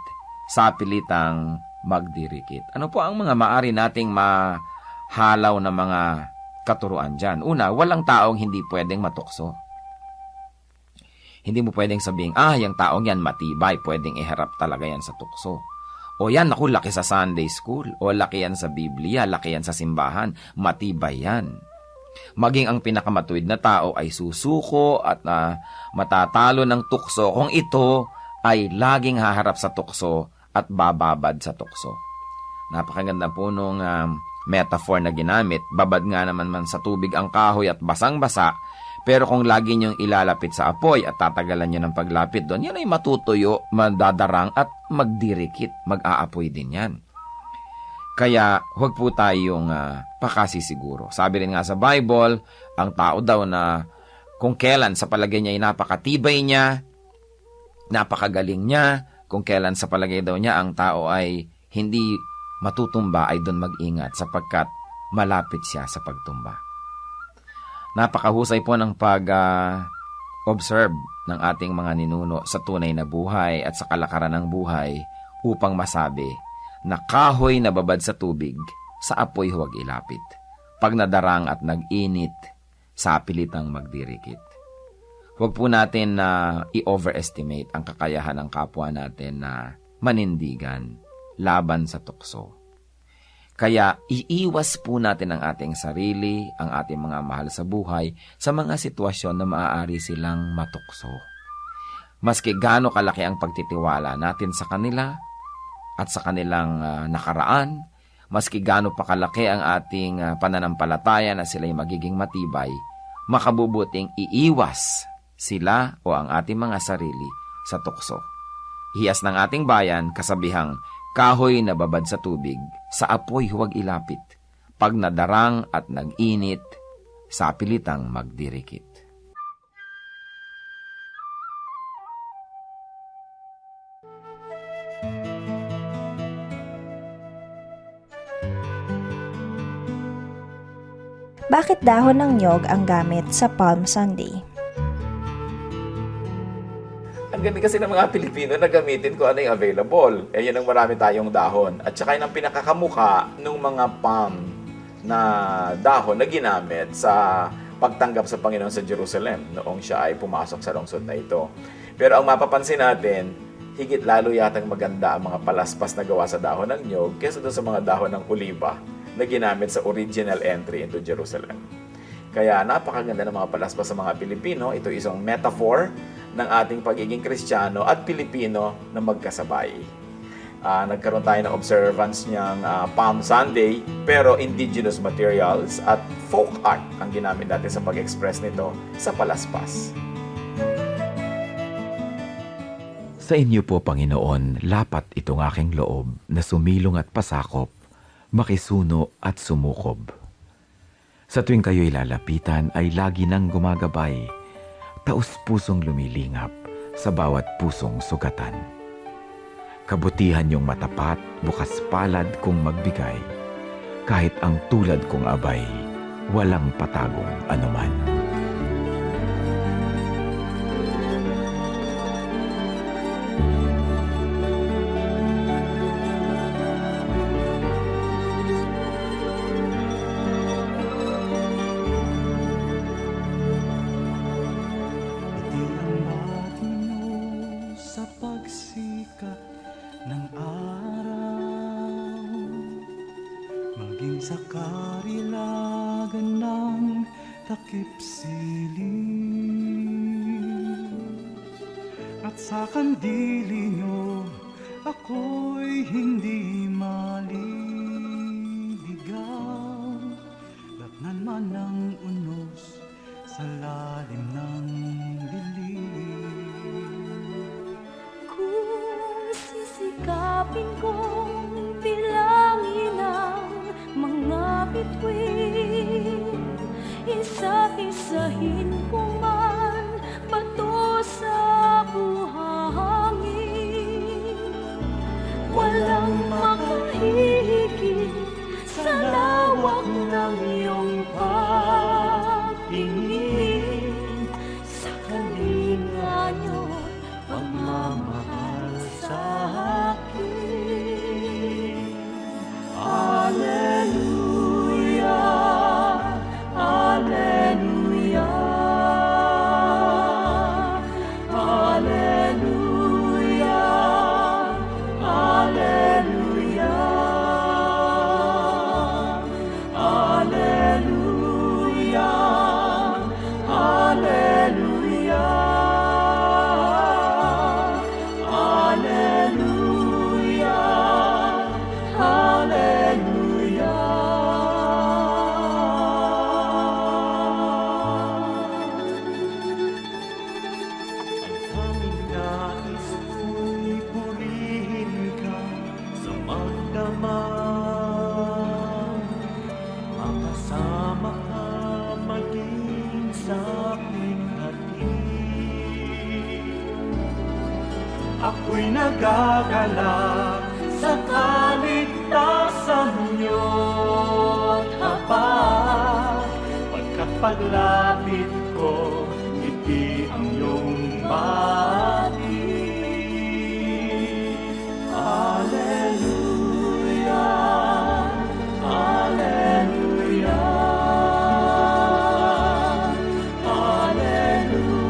sa pilitang magdirikit. Ano po ang mga maari nating mahalaw na mga katuruan dyan? Una, walang taong hindi pwedeng matukso. Hindi mo pwedeng sabing, yung taong yan matibay, pwedeng iharap talaga yan sa tukso. O yan, naku, laki sa Sunday school. O laki yan sa Biblia, laki yan sa simbahan. Matibay yan. Maging ang pinakamatuwid na tao ay susuko at matatalo ng tukso kung ito ay laging haharap sa tukso at bababad sa tukso. Napakaganda po nung metaphor na ginamit. Babad nga naman sa tubig ang kahoy at basang-basa, Pero kung lagi niyong ilalapit sa apoy at tatagalan niyo ng paglapit doon, yan ay matutuyo, madadarang at magdirikit, mag-aapoy din yan. Kaya huwag po tayong pakasisiguro. Sabi rin nga sa Bible, ang tao daw na kung kailan sa palagay niya ay napakatibay niya, napakagaling niya, kung kailan sa palagay daw niya ang tao ay hindi matutumba, ay doon mag-ingat sapagkat malapit siya sa pagtumba. Napakahusay po ng pag-observe ng ating mga ninuno sa tunay na buhay at sa kalakaran ng buhay upang masabi na kahoy na babad sa tubig, sa apoy huwag ilapit. Pag nadarang at nag-init, sa pilitang magdirikit. Huwag po natin na i-overestimate ang kakayahan ng kapwa natin na manindigan laban sa tukso. Kaya iiwas po natin ang ating sarili, ang ating mga mahal sa buhay, sa mga sitwasyon na maaari silang matukso. Maski gaano kalaki ang pagtitiwala natin sa kanila at sa kanilang nakaraan, maski gaano pa kalaki ang ating pananampalataya na sila'y magiging matibay, makabubuting iiwas sila o ang ating mga sarili sa tukso. Hiyas ng ating bayan, kasabihang, kahoy na babad sa tubig, sa apoy huwag ilapit. Pag nadarang at nag-init, sa pilitang magdirikit. Bakit dahon ng niyog ang gamit sa Palm Sunday? Ang ganda kasi ng mga Pilipino na gamitin kung ano yung available. Yan ang marami tayong dahon. At saka yun ang pinakakamuka ng mga palm na dahon na ginamit sa pagtanggap sa Panginoon sa Jerusalem noong siya ay pumasok sa lungsod na ito. Pero ang mapapansin natin, higit lalo yatang maganda ang mga palaspas na gawa sa dahon ng niyog kaysa doon sa mga dahon ng oliba na ginamit sa original entry into Jerusalem. Kaya napakaganda ng mga palaspas sa mga Pilipino. Ito isang metaphor ng ating pagiging Kristiyano at Pilipino na magkasabay. Nagkaroon tayo ng observance niyang Palm Sunday, pero indigenous materials at folk art ang ginamit natin sa pag-express nito sa palaspas. Sa inyo po, Panginoon, lapat itong aking loob na sumilong at pasakop, makisuno at sumukob. Sa tuwing kayo'y lalapitan ay lagi nang gumagabay, taus-pusong lumilingap sa bawat pusong sugatan. Kabutihan niyong matapat, bukas palad kung magbigay, kahit ang tulad kong abay, walang patagong anuman. Sa karilagan ng takip siling at sa kandili nyo ako'y hindi maliligaw. Datnan man ng unos sa lalim ng dilim. Kung sisikapin kong bilangin ang mga bituin, isa-isahin ko man bato sa buhangin. Walang makahihigit sa lawak ng iyong pagtingin, sa kalinga niyo'y pagmamahal sa akin. Alleluia, Alleluia. aking ako'y nagagalak sa kaligtasan niyo't habag. Pagkat paglapit ko, ngiti ang iyong bati. Hallelujah, Hallelujah, Hallelujah,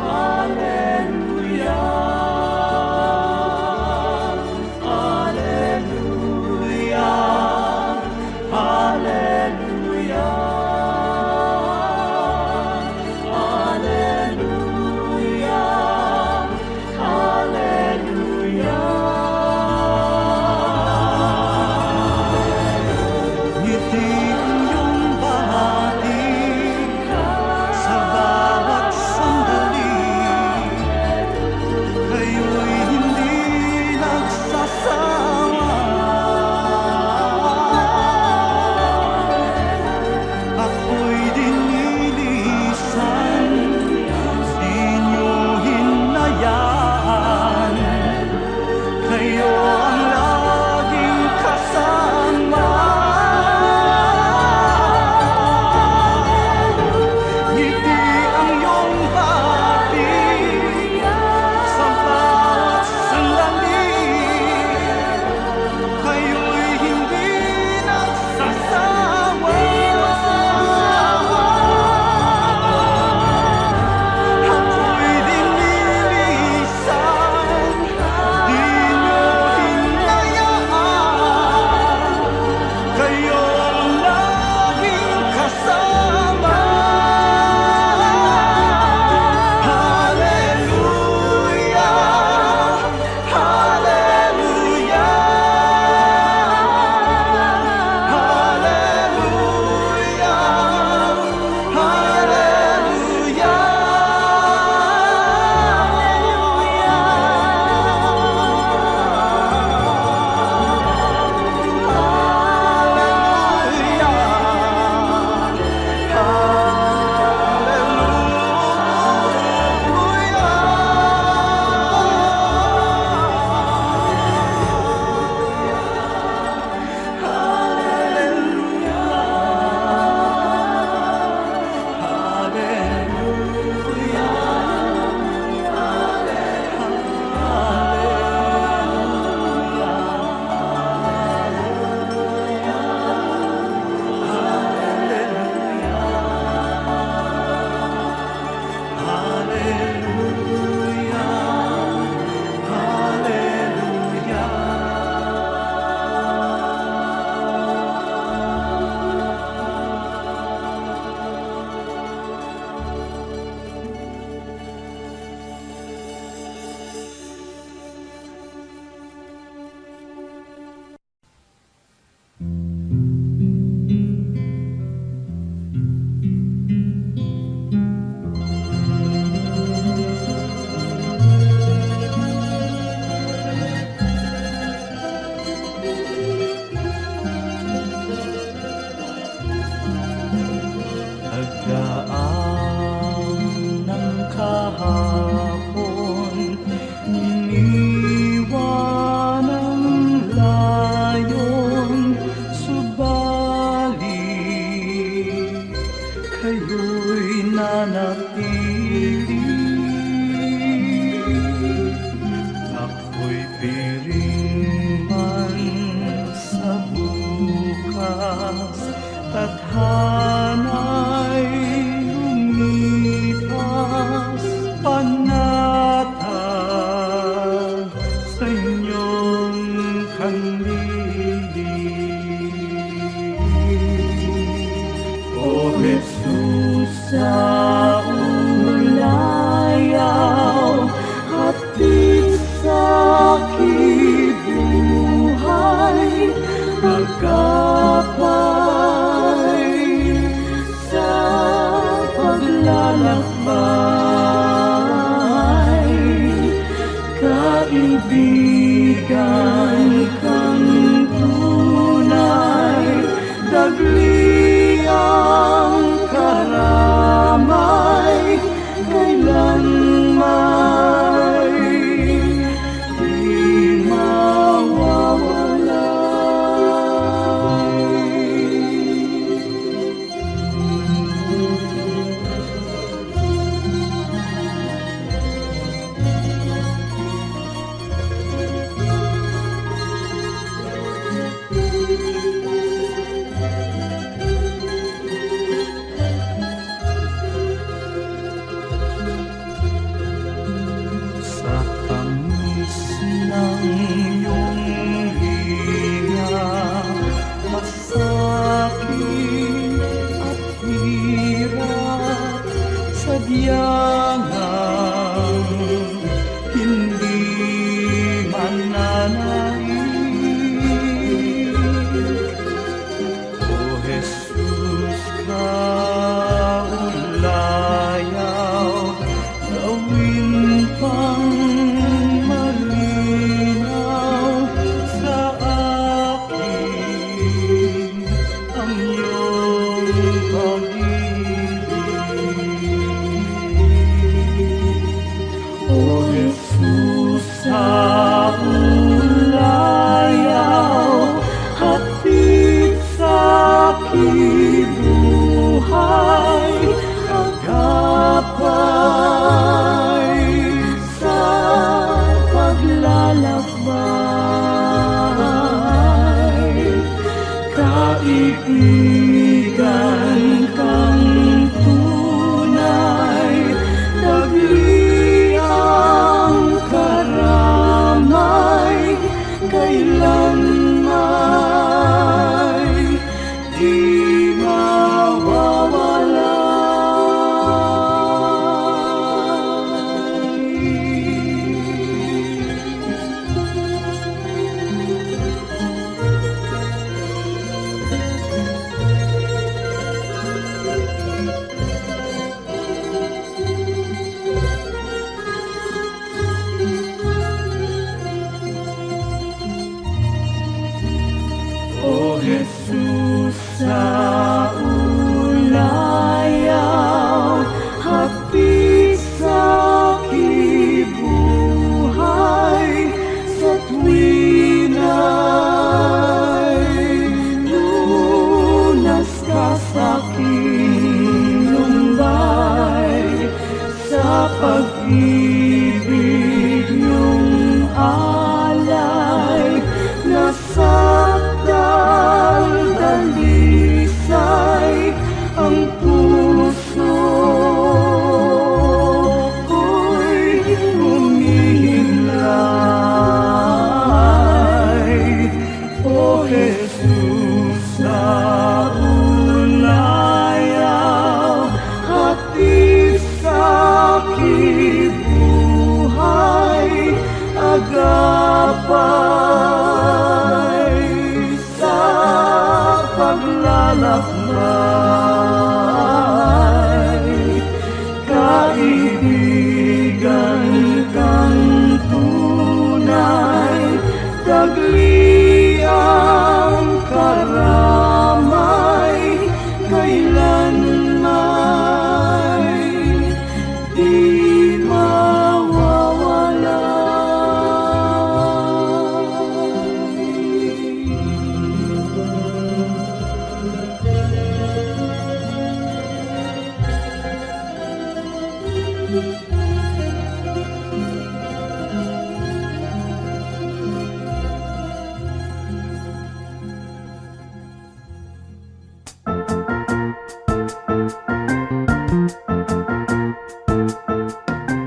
Hallelujah, Hallelujah, Hallelujah, Hallelujah. Ngiti ang iyong bahati sa bawat sandali. Kayo'y hindi nagsasawa. Ako'y dinilisan, di niyo hinayaan. Kayo ang laging kasama. Ngiti ang iyong bati sa bawat sandali. Kayo'y hindi nagsasawa. Ako'y dinilisan, di niyo hinayaan. Kayo ang laging kasama. Hallelujah, Hallelujah, Hallelujah, Pagdaan ng kahapon, iniwan ang layon, subalit kayo'y nanatili. Ako'y piring man sa bukas, tadhana'y lumipas, panatag sa inyong kanlili. O Jesus, sa ulayaw, hatid sa kibuhay, magkapay sa paglalakbay. Kaibigan kang tunay, dagli ang karay. Sagyangang hindi mananaig. O Jesus, kaulayaw, gawin pang malinaw sa akin ang iyong pag-ibig. O Jesus, sa ulayaw, hatid sa aking buhay, agapay sa paglalakbay. Kaibigan kang tunay, dagli ang karamay, kailanman di mawawalay. O Jesus, sa ulayaw, hatid sa aking buhay, sa tuwing ay lunas ka sa aking lumbay, sa pag-ibig niyong alay, nasa dalisay ang puso ko'y humihimlay. O Jesus, sa ulayaw, hatid sa aking buhay, agapay sa paglalakbay. Kaibigan kang tunay, dagli ang karamay, kailanman di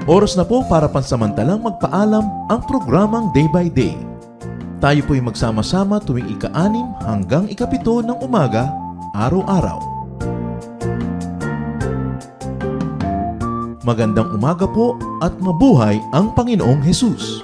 Oras na po para pansamantalang magpaalam ang programang Day by Day. Tayo po'y magsama-sama tuwing ika-6 hanggang ika-7 ng umaga, araw-araw. Magandang umaga po at mabuhay ang Panginoong Hesus!